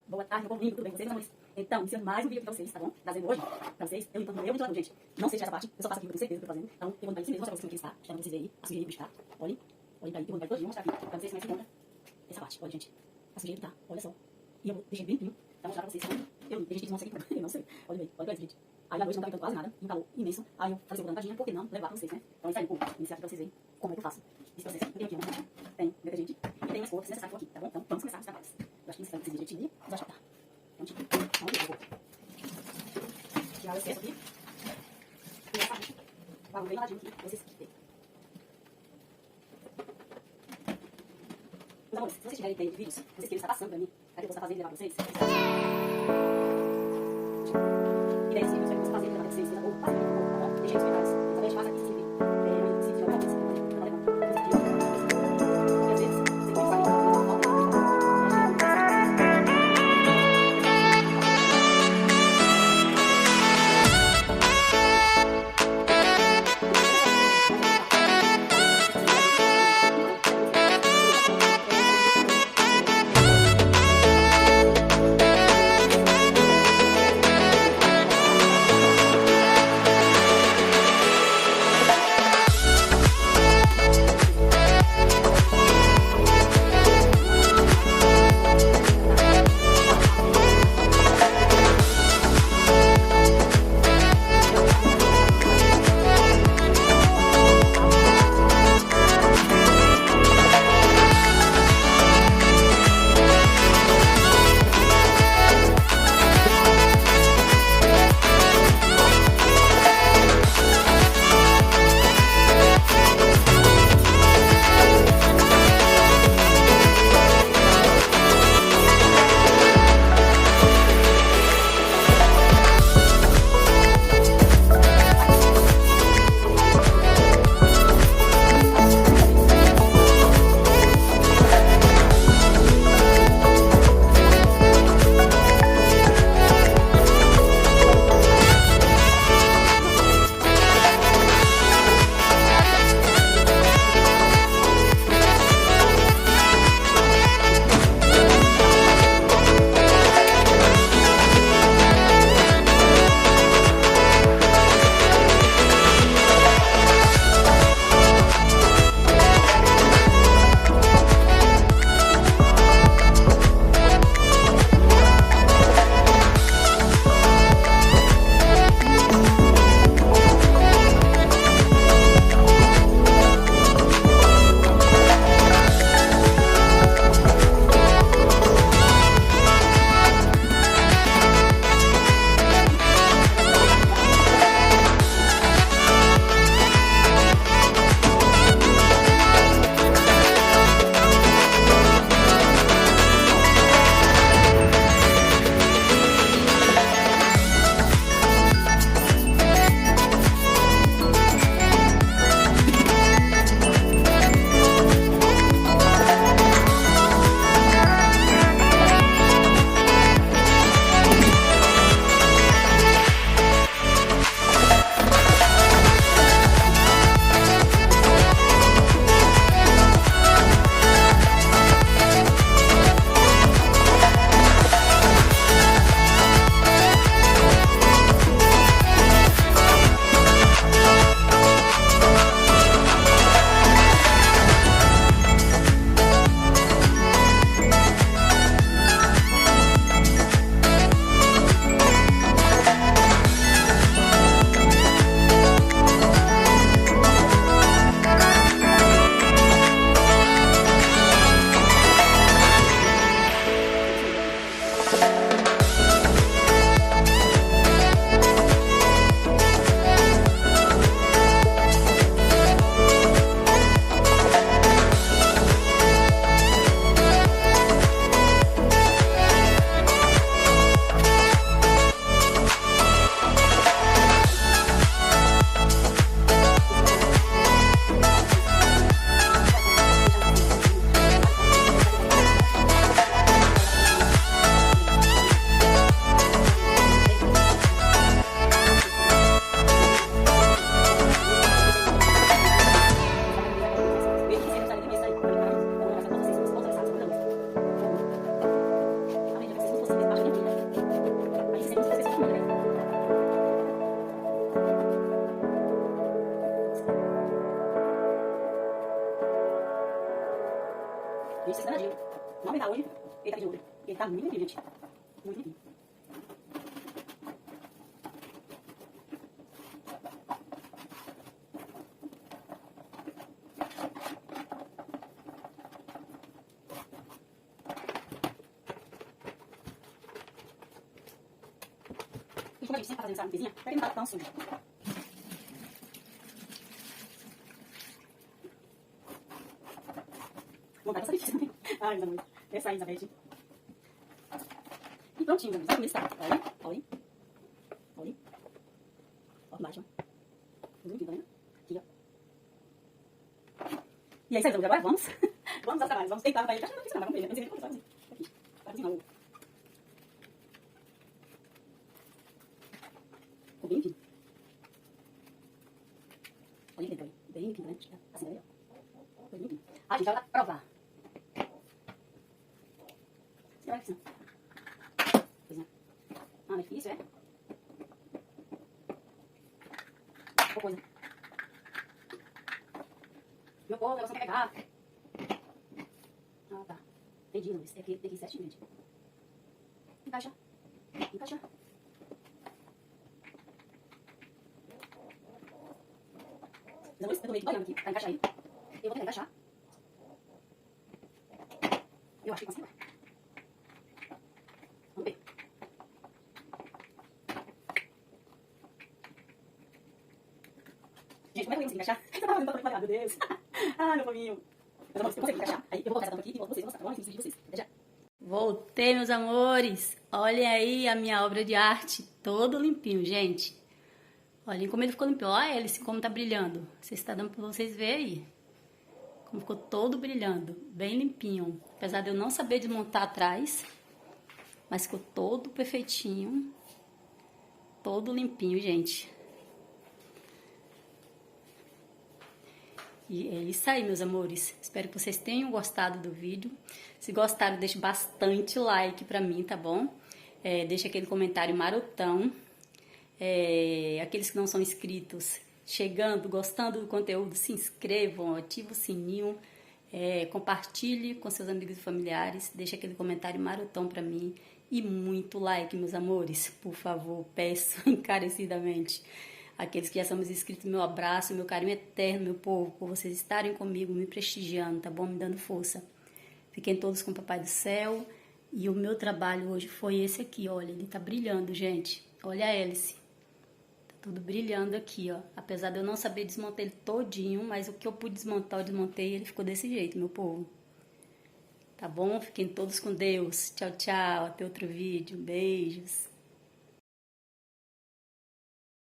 Boa tarde, meu povo lindo, tudo bem com vocês, amores? Então, iniciando mais um vídeo aqui pra vocês, tá bom? Trazendo hoje pra vocês, eu limpando meu ventilador, gente. Não sei se essa parte, eu só faço aqui, eu tenho certeza que eu tô fazendo. Então, eu vou limpar isso mesmo, mostrar pra vocês como que ele está. Espero que vocês verem aí, a sujeirinha que está. Olhem pra aí, eu vou limpar ele todinho, mostrar aqui pra vocês como é que encontra essa parte. Olha, gente, a sujeira tá, olha só. E eu vou deixar bem limpinho pra mostrar pra vocês como eu limpo. Tem gente que mostra aqui, eu não sei. Olha bem, olha pra isso, gente. Aí à noite não tá ventando quase nada, e um calor imenso. Aí eu falei, eu vou dar uma tadinha, por que não levar pra vocês, né? Então, isso aí, vou iniciar aqui pra vocês verem como é que eu faço esse processo. Eu tenho aqui tem detergente e tem as cores necessárias aqui, tá bom? Então, vamos começar os trabalhos. Eu acho que necessário desse direitinho, mas acho que tá. Prontinho. Vamos ver, eu vou tirar o excesso aqui. E essa parte, vamos bem ladinho aqui, pra vocês verem. Meus amores, se vocês tiverem ideia de vídeos, vocês querem estar passando pra mim, pra que eu possa fazer e levar pra vocês, ideias de vídeos, pra que eu possa fazer e levar pra vocês, tá bom? Deixem nos comentários. Talvez a gente faça aqui, se tiver alguma coisa, eu vou levando. E às vezes, você pode sair, eu vou voltar. Gente, vocês danadinho. Não aumentar hoje, ele tá aqui de olho. Ele tá muito limpinho, gente. Muito limpinho. E como a gente sempre tá fazendo essa limpezinha, pra que não tá tão sujo. Vontade dessa difícil também. Ai, meus amores. Essa aí, Elizabeth. E prontinho, meus amores. Olha como ele está. Olha, olha. Olha. Ó, embaixo, ó. Tudo limpinho, tá vendo? Aqui, ó. E é isso aí, meus amores. Agora vamos. Vamos aos trabalhos. Vamos tentar pra ele. Acho que não é difícil, não. Vamos ver, né? Eu não sei nem como fazer. Aqui. Vai cozinhar o... Ficou bem limpinho. Olha que legal. Bem limpinho, né? Assim, olha. Bem limpinho. Ah, gente, agora provar. Você vai cozinhar. Cozinhar. Ah, é difícil, é? Qual coisa? Meu povo, o negócio não quer pegar. Ah, tá. Entendi, Luiz. Tem que ir certinho, gente. Encaixa. Encaixa. Luiz, eu tô meio que olhando aqui pra encaixar aí. Eu vou tentar encaixar. Eu acho que consigo. Vamos ver. Gente, como é que eu consegui encaixar? Você tava fazendo tanto, meu Deus. Ah, meu fofinho. Eu consegui encaixar. Aí eu vou colocar essa tampa aqui e volto vocês. Vou mostrar o vídeo de vocês. Até já. Voltei, meus amores. Olhem aí a minha obra de arte. Todo limpinho, gente. Olhem como ele ficou limpinho. Olha ele, como tá brilhando. Vocês estão dando pra vocês verem aí. Como ficou todo brilhando. Bem limpinho. Apesar de eu não saber desmontar atrás. Mas ficou todo perfeitinho. Todo limpinho, gente. E é isso aí, meus amores. Espero que vocês tenham gostado do vídeo. Se gostaram, deixe bastante like pra mim, tá bom? Deixa aquele comentário marotão. Aqueles que não são inscritos, chegando, gostando do conteúdo, se inscrevam, ative o sininho, compartilhe com seus amigos e familiares, deixa aquele comentário marotão pra mim e muito like, meus amores, por favor, peço encarecidamente. Aqueles que já somos inscritos, meu abraço, meu carinho eterno, meu povo, por vocês estarem comigo, me prestigiando, tá bom? Me dando força. Fiquem todos com o Papai do Céu. E o meu trabalho hoje foi esse aqui, olha, ele tá brilhando, gente. Olha a hélice. Tá tudo brilhando aqui, ó. Apesar de eu não saber desmontar ele todinho, mas o que eu pude desmontar, eu desmontei e ele ficou desse jeito, meu povo. Tá bom? Fiquem todos com Deus. Tchau, tchau. Até outro vídeo. Beijos.